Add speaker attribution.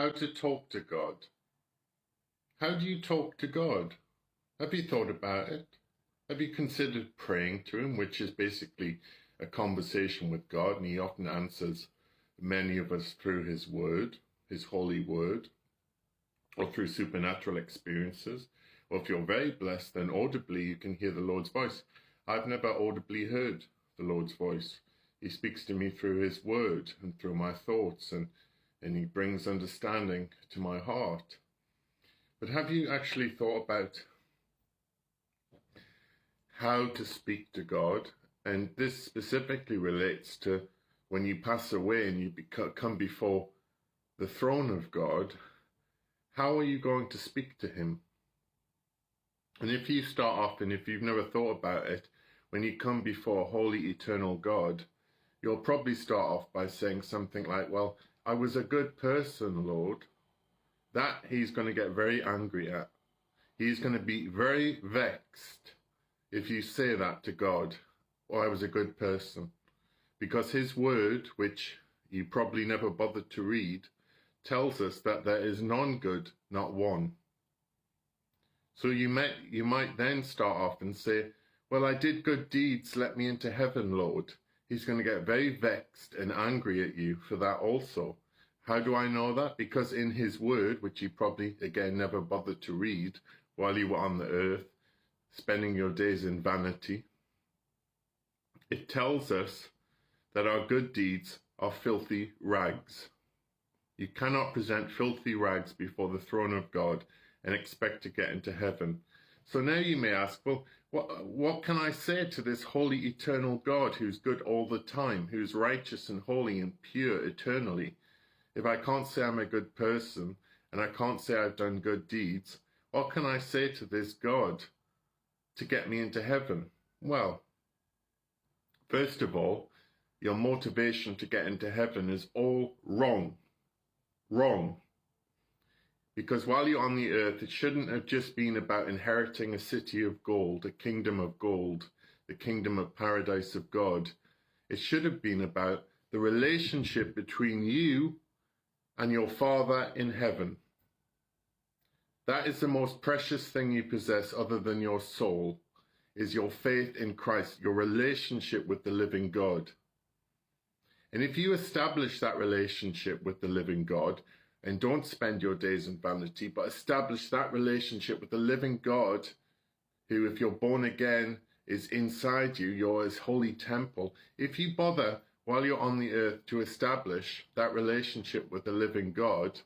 Speaker 1: how to talk to God. How do you talk to God? Have you thought about it? Have you considered praying to him, which is basically a conversation with God, and he often answers many of us through his word, his holy word, or through supernatural experiences. Or if you're very blessed, then audibly you can hear the Lord's voice. I've never audibly heard the Lord's voice. He speaks to me through his word and through my thoughts, and he brings understanding to my heart. But have you actually thought about how to speak to God? And this specifically relates to when you pass away and you come before the throne of God. How are you going to speak to him? And if you start off, and if you've never thought about it, when you come before a holy, eternal God, you'll probably start off by saying something like, well, I was a good person, Lord. That he's going to get very angry at. He's going to be very vexed if you say that to God, oh, I was a good person. Because his word, which you probably never bothered to read, tells us that there is none good, not one. So you might then start off and say, well, I did good deeds, let me into heaven, Lord. He's going to get very vexed and angry at you for that also. How do I know that? Because in his word, which you probably, again, never bothered to read while you were on the earth, spending your days in vanity, it tells us that our good deeds are filthy rags. You cannot present filthy rags before the throne of God and expect to get into heaven. So now you may ask, well, what can I say to this holy, eternal God who's good all the time, who's righteous and holy and pure eternally? If I can't say I'm a good person and I can't say I've done good deeds, what can I say to this God to get me into heaven? Well, first of all, your motivation to get into heaven is all wrong. Wrong. Because while you're on the earth, it shouldn't have just been about inheriting a city of gold, a kingdom of gold, the kingdom of paradise of God. It should have been about the relationship between you and your Father in heaven. That is the most precious thing you possess other than your soul, is your faith in Christ, your relationship with the living God. And if you establish that relationship with the living God, and don't spend your days in vanity, but establish that relationship with the living God, who, if you're born again, is inside you, you're his holy temple. If you bother while you're on the earth to establish that relationship with the living God,